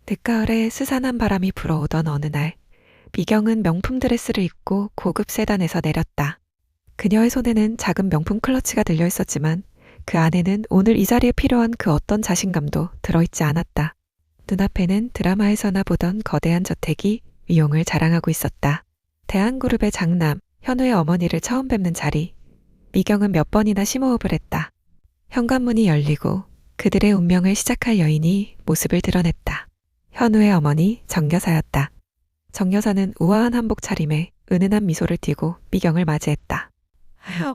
늦가을에 스산한 바람이 불어오던 어느 날, 미경은 명품 드레스를 입고 고급 세단에서 내렸다. 그녀의 손에는 작은 명품 클러치가 들려 있었지만 그 안에는 오늘 이 자리에 필요한 그 어떤 자신감도 들어있지 않았다. 눈앞에는 드라마에서나 보던 거대한 저택이 위용을 자랑하고 있었다. 대한그룹의 장남, 현우의 어머니를 처음 뵙는 자리. 미경은 몇 번이나 심호흡을 했다. 현관문이 열리고 그들의 운명을 시작할 여인이 모습을 드러냈다. 현우의 어머니 정여사였다. 정여사는 우아한 한복 차림에 은은한 미소를 띠고 미경을 맞이했다.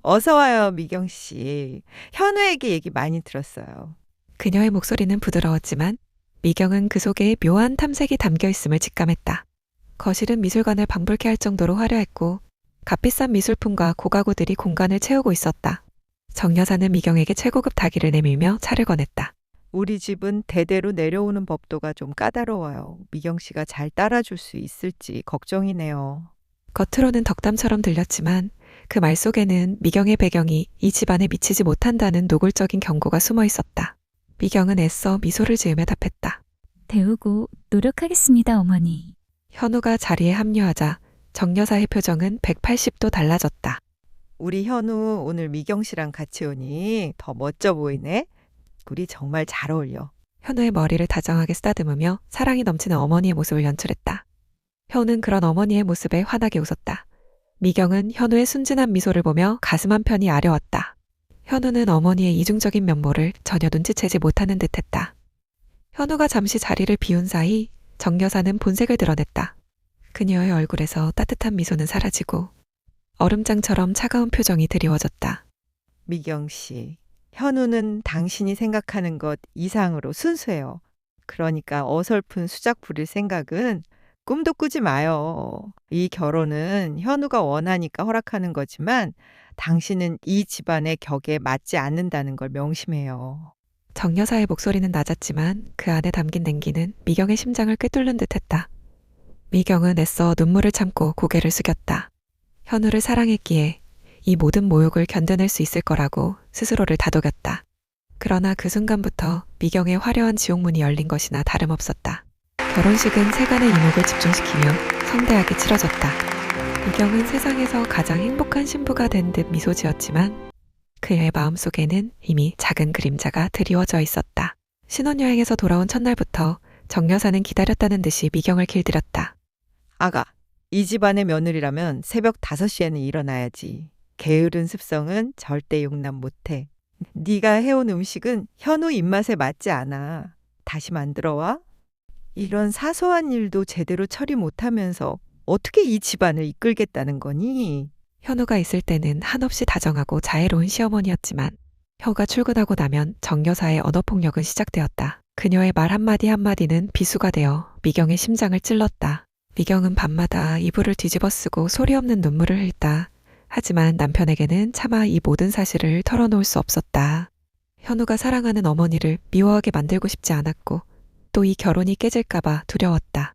어서 와요, 미경 씨. 현우에게 얘기 많이 들었어요. 그녀의 목소리는 부드러웠지만 미경은 그 속에 묘한 탐색이 담겨 있음을 직감했다. 거실은 미술관을 방불케 할 정도로 화려했고 값비싼 미술품과 고가구들이 공간을 채우고 있었다. 정여사는 미경에게 최고급 닭이를 내밀며 차를 권했다. 우리 집은 대대로 내려오는 법도가 좀 까다로워요. 미경 씨가 잘 따라줄 수 있을지 걱정이네요. 겉으로는 덕담처럼 들렸지만 그 말 속에는 미경의 배경이 이 집안에 미치지 못한다는 노골적인 경고가 숨어 있었다. 미경은 애써 미소를 지으며 답했다. 배우고 노력하겠습니다, 어머니. 현우가 자리에 합류하자 정여사의 표정은 180도 달라졌다. 우리 현우 오늘 미경 씨랑 같이 오니 더 멋져 보이네. 우리 정말 잘 어울려. 현우의 머리를 다정하게 쓰다듬으며 사랑이 넘치는 어머니의 모습을 연출했다. 현우는 그런 어머니의 모습에 환하게 웃었다. 미경은 현우의 순진한 미소를 보며 가슴 한편이 아려왔다. 현우는 어머니의 이중적인 면모를 전혀 눈치채지 못하는 듯했다. 현우가 잠시 자리를 비운 사이 정여사는 본색을 드러냈다. 그녀의 얼굴에서 따뜻한 미소는 사라지고 얼음장처럼 차가운 표정이 드리워졌다. 미경 씨, 현우는 당신이 생각하는 것 이상으로 순수해요. 그러니까 어설픈 수작 부릴 생각은 꿈도 꾸지 마요. 이 결혼은 현우가 원하니까 허락하는 거지만 당신은 이 집안의 격에 맞지 않는다는 걸 명심해요. 정여사의 목소리는 낮았지만 그 안에 담긴 냉기는 미경의 심장을 꿰뚫는 듯했다. 미경은 애써 눈물을 참고 고개를 숙였다. 현우를 사랑했기에 이 모든 모욕을 견뎌낼 수 있을 거라고 스스로를 다독였다. 그러나 그 순간부터 미경의 화려한 지옥문이 열린 것이나 다름없었다. 결혼식은 세간의 이목을 집중시키며 성대하게 치러졌다. 미경은 세상에서 가장 행복한 신부가 된 듯 미소 지었지만 그의 마음속에는 이미 작은 그림자가 드리워져 있었다. 신혼여행에서 돌아온 첫날부터 정여사는 기다렸다는 듯이 미경을 길들였다. 아가, 이 집안의 며느리라면 새벽 5시에는 일어나야지. 게으른 습성은 절대 용납 못해. 네가 해온 음식은 현우 입맛에 맞지 않아. 다시 만들어 와. 이런 사소한 일도 제대로 처리 못하면서 어떻게 이 집안을 이끌겠다는 거니? 현우가 있을 때는 한없이 다정하고 자애로운 시어머니였지만 혀가 출근하고 나면 정여사의 언어폭력은 시작되었다. 그녀의 말 한마디 한마디는 비수가 되어 미경의 심장을 찔렀다. 미경은 밤마다 이불을 뒤집어쓰고 소리 없는 눈물을 흘다. 하지만 남편에게는 차마 이 모든 사실을 털어놓을 수 없었다. 현우가 사랑하는 어머니를 미워하게 만들고 싶지 않았고 또 이 결혼이 깨질까봐 두려웠다.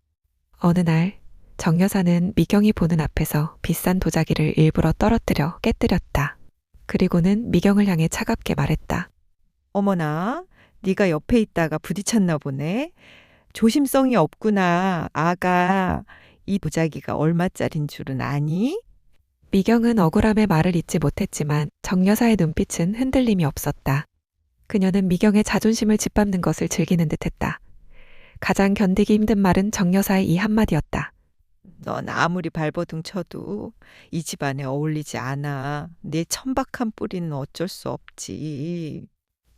어느 날 정여사는 미경이 보는 앞에서 비싼 도자기를 일부러 떨어뜨려 깨뜨렸다. 그리고는 미경을 향해 차갑게 말했다. 어머나, 네가 옆에 있다가 부딪혔나 보네. 조심성이 없구나. 아가, 이 도자기가 얼마짜린 줄은 아니? 미경은 억울함에 말을 잇지 못했지만 정여사의 눈빛은 흔들림이 없었다. 그녀는 미경의 자존심을 짓밟는 것을 즐기는 듯했다. 가장 견디기 힘든 말은 정여사의 이 한마디였다. 넌 아무리 발버둥 쳐도 이 집안에 어울리지 않아. 내 천박한 뿌리는 어쩔 수 없지.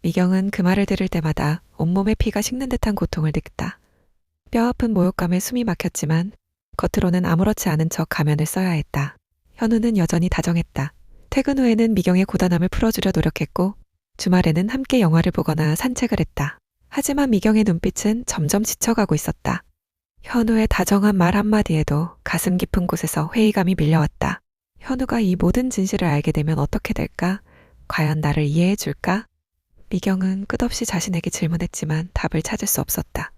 미경은 그 말을 들을 때마다 온몸에 피가 식는 듯한 고통을 느꼈다. 뼈아픈 모욕감에 숨이 막혔지만 겉으로는 아무렇지 않은 척 가면을 써야 했다. 현우는 여전히 다정했다. 퇴근 후에는 미경의 고단함을 풀어주려 노력했고 주말에는 함께 영화를 보거나 산책을 했다. 하지만 미경의 눈빛은 점점 지쳐가고 있었다. 현우의 다정한 말 한마디에도 가슴 깊은 곳에서 회의감이 밀려왔다. 현우가 이 모든 진실을 알게 되면 어떻게 될까? 과연 나를 이해해 줄까? 미경은 끝없이 자신에게 질문했지만 답을 찾을 수 없었다.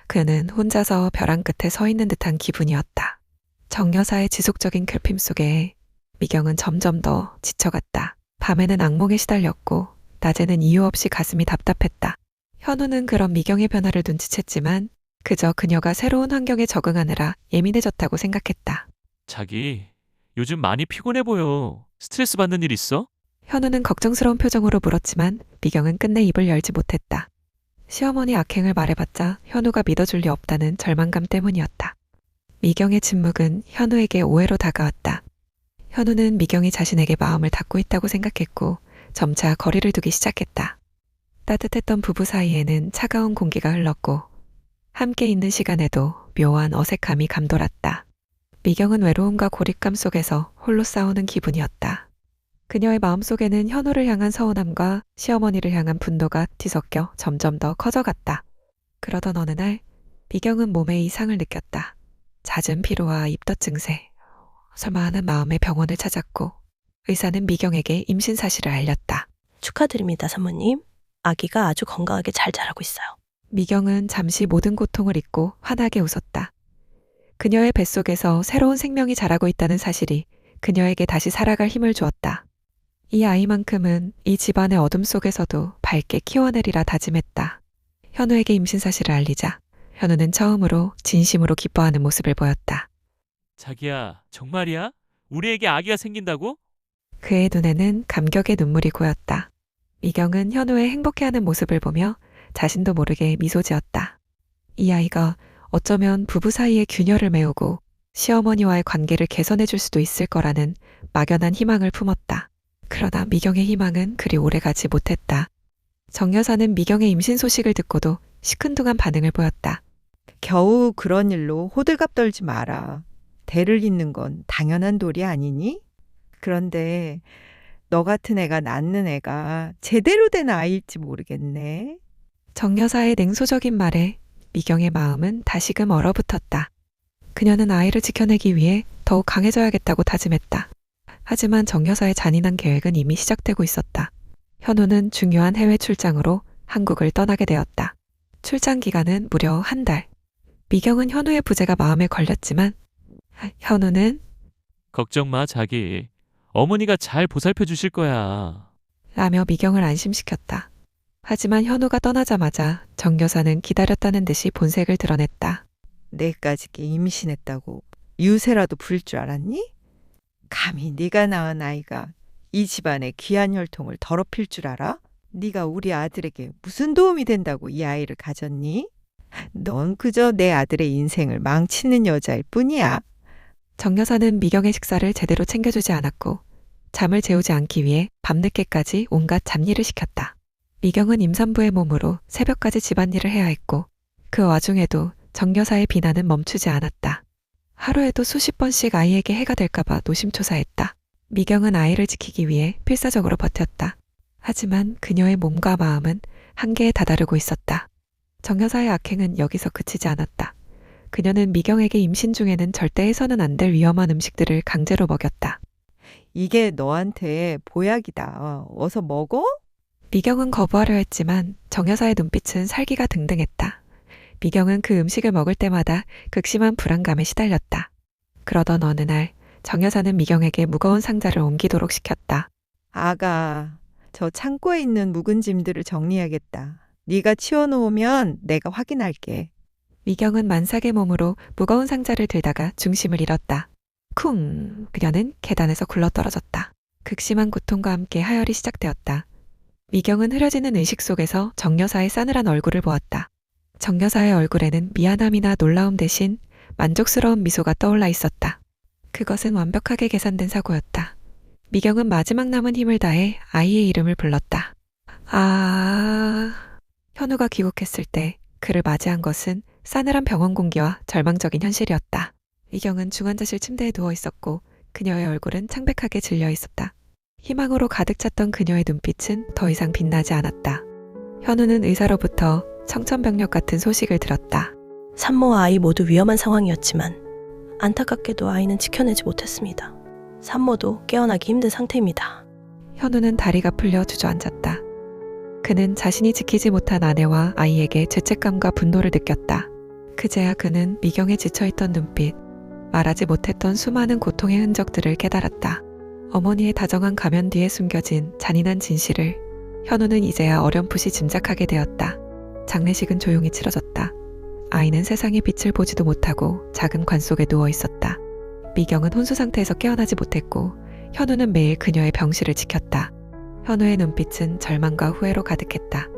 그는 혼자서 벼랑 끝에 서 있는 듯한 기분이었다. 정여사의 지속적인 괴롭힘 속에 미경은 점점 더 지쳐갔다. 밤에는 악몽에 시달렸고 낮에는 이유 없이 가슴이 답답했다. 현우는 그런 미경의 변화를 눈치챘지만 그저 그녀가 새로운 환경에 적응하느라 예민해졌다고 생각했다. 자기, 요즘 많이 피곤해 보여. 스트레스 받는 일 있어? 현우는 걱정스러운 표정으로 물었지만 미경은 끝내 입을 열지 못했다. 시어머니 악행을 말해봤자 현우가 믿어줄 리 없다는 절망감 때문이었다. 미경의 침묵은 현우에게 오해로 다가왔다. 현우는 미경이 자신에게 마음을 닫고 있다고 생각했고 점차 거리를 두기 시작했다. 따뜻했던 부부 사이에는 차가운 공기가 흘렀고 함께 있는 시간에도 묘한 어색함이 감돌았다. 미경은 외로움과 고립감 속에서 홀로 싸우는 기분이었다. 그녀의 마음속에는 현우를 향한 서운함과 시어머니를 향한 분노가 뒤섞여 점점 더 커져갔다. 그러던 어느 날 미경은 몸에 이상을 느꼈다. 잦은 피로와 입덧 증세, 설마 하는 마음에 병원을 찾았고 의사는 미경에게 임신 사실을 알렸다. 축하드립니다, 사모님. 아기가 아주 건강하게 잘 자라고 있어요. 미경은 잠시 모든 고통을 잊고 환하게 웃었다. 그녀의 뱃속에서 새로운 생명이 자라고 있다는 사실이 그녀에게 다시 살아갈 힘을 주었다. 이 아이만큼은 이 집안의 어둠 속에서도 밝게 키워내리라 다짐했다. 현우에게 임신 사실을 알리자 현우는 처음으로 진심으로 기뻐하는 모습을 보였다. 자기야, 정말이야? 우리에게 아기가 생긴다고? 그의 눈에는 감격의 눈물이 고였다. 미경은 현우의 행복해하는 모습을 보며 자신도 모르게 미소 지었다. 이 아이가 어쩌면 부부 사이의 균열을 메우고 시어머니와의 관계를 개선해 줄 수도 있을 거라는 막연한 희망을 품었다. 그러나 미경의 희망은 그리 오래가지 못했다. 정 여사는 미경의 임신 소식을 듣고도 시큰둥한 반응을 보였다. 겨우 그런 일로 호들갑 떨지 마라. 대를 잇는 건 당연한 도리 아니니? 그런데 너 같은 애가 낳는 애가 제대로 된 아이일지 모르겠네. 정 여사의 냉소적인 말에 미경의 마음은 다시금 얼어붙었다. 그녀는 아이를 지켜내기 위해 더욱 강해져야겠다고 다짐했다. 하지만 정 여사의 잔인한 계획은 이미 시작되고 있었다. 현우는 중요한 해외 출장으로 한국을 떠나게 되었다. 출장 기간은 무려 한 달. 미경은 현우의 부재가 마음에 걸렸지만 현우는 걱정 마, 자기. 어머니가 잘 보살펴 주실 거야. 라며 미경을 안심시켰다. 하지만 현우가 떠나자마자 정 여사는 기다렸다는 듯이 본색을 드러냈다. 내까지 임신했다고 유세라도 부릴 줄 알았니? 감히 네가 낳은 아이가 이 집안의 귀한 혈통을 더럽힐 줄 알아? 네가 우리 아들에게 무슨 도움이 된다고 이 아이를 가졌니? 넌 그저 내 아들의 인생을 망치는 여자일 뿐이야. 정 여사는 미경의 식사를 제대로 챙겨주지 않았고 잠을 재우지 않기 위해 밤늦게까지 온갖 잡일을 시켰다. 미경은 임산부의 몸으로 새벽까지 집안일을 해야 했고 그 와중에도 정 여사의 비난은 멈추지 않았다. 하루에도 수십 번씩 아이에게 해가 될까봐 노심초사했다. 미경은 아이를 지키기 위해 필사적으로 버텼다. 하지만 그녀의 몸과 마음은 한계에 다다르고 있었다. 정 여사의 악행은 여기서 그치지 않았다. 그녀는 미경에게 임신 중에는 절대 해서는 안 될 위험한 음식들을 강제로 먹였다. 이게 너한테 보약이다. 어서 먹어? 미경은 거부하려 했지만 정 여사의 눈빛은 살기가 등등했다. 미경은 그 음식을 먹을 때마다 극심한 불안감에 시달렸다. 그러던 어느 날 정 여사는 미경에게 무거운 상자를 옮기도록 시켰다. 아가, 저 창고에 있는 묵은 짐들을 정리하겠다. 네가 치워놓으면 내가 확인할게. 미경은 만삭의 몸으로 무거운 상자를 들다가 중심을 잃었다. 쿵! 그녀는 계단에서 굴러떨어졌다. 극심한 고통과 함께 하혈이 시작되었다. 미경은 흐려지는 의식 속에서 정 여사의 싸늘한 얼굴을 보았다. 정 여사의 얼굴에는 미안함이나 놀라움 대신 만족스러운 미소가 떠올라 있었다. 그것은 완벽하게 계산된 사고였다. 미경은 마지막 남은 힘을 다해 아이의 이름을 불렀다. 현우가 귀국했을 때 그를 맞이한 것은 싸늘한 병원 공기와 절망적인 현실이었다. 미경은 중환자실 침대에 누워 있었고 그녀의 얼굴은 창백하게 질려 있었다. 희망으로 가득 찼던 그녀의 눈빛은 더 이상 빛나지 않았다. 현우는 의사로부터 청천벽력 같은 소식을 들었다. 산모와 아이 모두 위험한 상황이었지만 안타깝게도 아이는 지켜내지 못했습니다. 산모도 깨어나기 힘든 상태입니다. 현우는 다리가 풀려 주저앉았다. 그는 자신이 지키지 못한 아내와 아이에게 죄책감과 분노를 느꼈다. 그제야 그는 미경의 지쳐있던 눈빛, 말하지 못했던 수많은 고통의 흔적들을 깨달았다. 어머니의 다정한 가면 뒤에 숨겨진 잔인한 진실을 현우는 이제야 어렴풋이 짐작하게 되었다. 장례식은 조용히 치러졌다. 아이는 세상의 빛을 보지도 못하고 작은 관 속에 누워 있었다. 미경은 혼수 상태에서 깨어나지 못했고 현우는 매일 그녀의 병실을 지켰다. 현우의 눈빛은 절망과 후회로 가득했다.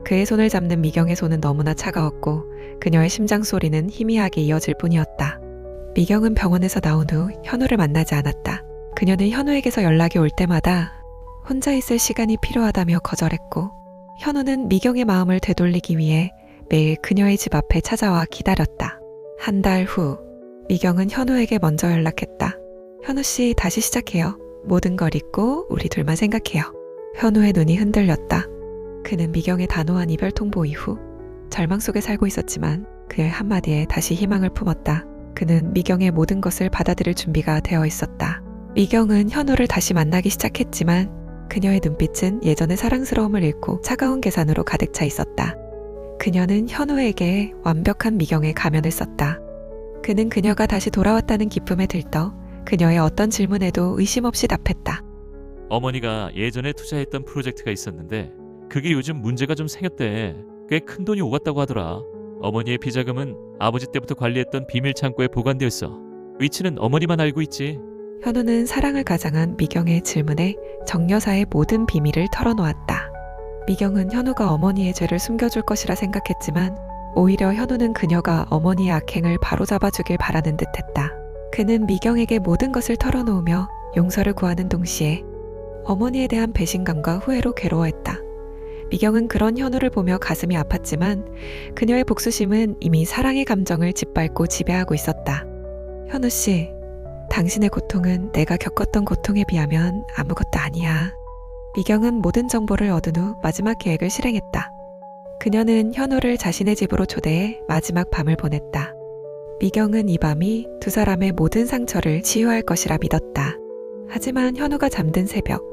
그의 손을 잡는 미경의 손은 너무나 차가웠고 그녀의 심장 소리는 희미하게 이어질 뿐이었다. 미경은 병원에서 나온 후 현우를 만나지 않았다. 그녀는 현우에게서 연락이 올 때마다 혼자 있을 시간이 필요하다며 거절했고 현우는 미경의 마음을 되돌리기 위해 매일 그녀의 집 앞에 찾아와 기다렸다. 한 달 후 미경은 현우에게 먼저 연락했다. 현우 씨 다시 시작해요. 모든 걸 잊고 우리 둘만 생각해요. 현우의 눈이 흔들렸다. 그는 미경의 단호한 이별 통보 이후 절망 속에 살고 있었지만 그의 한마디에 다시 희망을 품었다. 그는 미경의 모든 것을 받아들일 준비가 되어 있었다. 미경은 현우를 다시 만나기 시작했지만 그녀의 눈빛은 예전의 사랑스러움을 잃고 차가운 계산으로 가득 차 있었다. 그녀는 현우에게 완벽한 미경의 가면을 썼다. 그는 그녀가 다시 돌아왔다는 기쁨에 들떠 그녀의 어떤 질문에도 의심 없이 답했다. 어머니가 예전에 투자했던 프로젝트가 있었는데 그게 요즘 문제가 좀 생겼대. 꽤 큰 돈이 오갔다고 하더라. 어머니의 비자금은 아버지 때부터 관리했던 비밀 창고에 보관되어 있어. 위치는 어머니만 알고 있지. 현우는 사랑을 가장한 미경의 질문에 정 여사의 모든 비밀을 털어놓았다. 미경은 현우가 어머니의 죄를 숨겨줄 것이라 생각했지만 오히려 현우는 그녀가 어머니의 악행을 바로잡아주길 바라는 듯했다. 그는 미경에게 모든 것을 털어놓으며 용서를 구하는 동시에 어머니에 대한 배신감과 후회로 괴로워했다. 미경은 그런 현우를 보며 가슴이 아팠지만 그녀의 복수심은 이미 사랑의 감정을 짓밟고 지배하고 있었다. 현우 씨, 당신의 고통은 내가 겪었던 고통에 비하면 아무것도 아니야. 미경은 모든 정보를 얻은 후 마지막 계획을 실행했다. 그녀는 현우를 자신의 집으로 초대해 마지막 밤을 보냈다. 미경은 이 밤이 두 사람의 모든 상처를 치유할 것이라 믿었다. 하지만 현우가 잠든 새벽,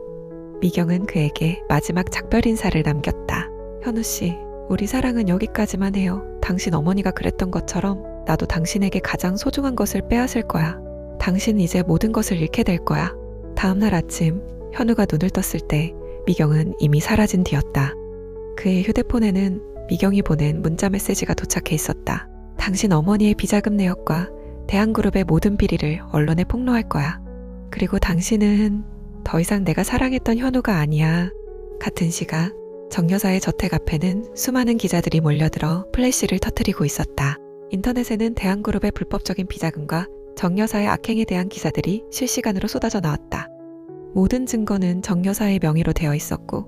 미경은 그에게 마지막 작별 인사를 남겼다. 현우 씨, 우리 사랑은 여기까지만 해요. 당신 어머니가 그랬던 것처럼 나도 당신에게 가장 소중한 것을 빼앗을 거야. 당신은 이제 모든 것을 잃게 될 거야. 다음날 아침, 현우가 눈을 떴을 때 미경은 이미 사라진 뒤였다. 그의 휴대폰에는 미경이 보낸 문자 메시지가 도착해 있었다. 당신 어머니의 비자금 내역과 대한그룹의 모든 비리를 언론에 폭로할 거야. 그리고 당신은 더 이상 내가 사랑했던 현우가 아니야. 같은 시각 정 여사의 저택 앞에는 수많은 기자들이 몰려들어 플래시를 터뜨리고 있었다. 인터넷에는 대한그룹의 불법적인 비자금과 정 여사의 악행에 대한 기사들이 실시간으로 쏟아져 나왔다. 모든 증거는 정 여사의 명의로 되어 있었고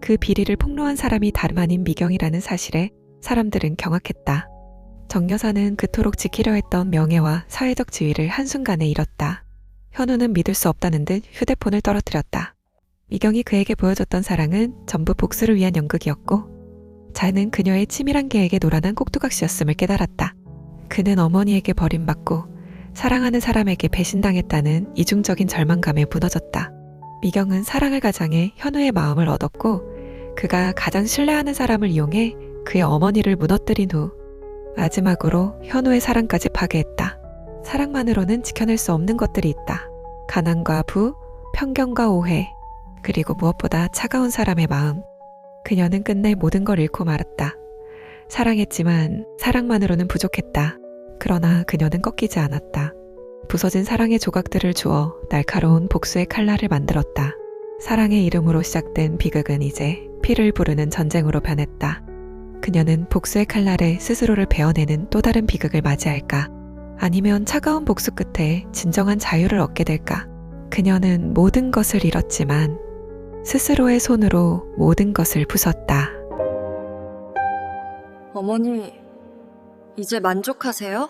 그 비리를 폭로한 사람이 다름 아닌 미경이라는 사실에 사람들은 경악했다. 정 여사는 그토록 지키려 했던 명예와 사회적 지위를 한순간에 잃었다. 현우는 믿을 수 없다는 듯 휴대폰을 떨어뜨렸다. 미경이 그에게 보여줬던 사랑은 전부 복수를 위한 연극이었고 자는 그녀의 치밀한 계획에 노란한 꼭두각시였음을 깨달았다. 그는 어머니에게 버림받고 사랑하는 사람에게 배신당했다는 이중적인 절망감에 무너졌다. 미경은 사랑을 가장해 현우의 마음을 얻었고 그가 가장 신뢰하는 사람을 이용해 그의 어머니를 무너뜨린 후 마지막으로 현우의 사랑까지 파괴했다. 사랑만으로는 지켜낼 수 없는 것들이 있다. 가난과 부, 편견과 오해, 그리고 무엇보다 차가운 사람의 마음. 그녀는 끝내 모든 걸 잃고 말았다. 사랑했지만 사랑만으로는 부족했다. 그러나 그녀는 꺾이지 않았다. 부서진 사랑의 조각들을 주어 날카로운 복수의 칼날을 만들었다. 사랑의 이름으로 시작된 비극은 이제 피를 부르는 전쟁으로 변했다. 그녀는 복수의 칼날에 스스로를 베어내는 또 다른 비극을 맞이할까? 아니면 차가운 복수 끝에 진정한 자유를 얻게 될까? 그녀는 모든 것을 잃었지만 스스로의 손으로 모든 것을 부쉈다. 어머니, 이제 만족하세요?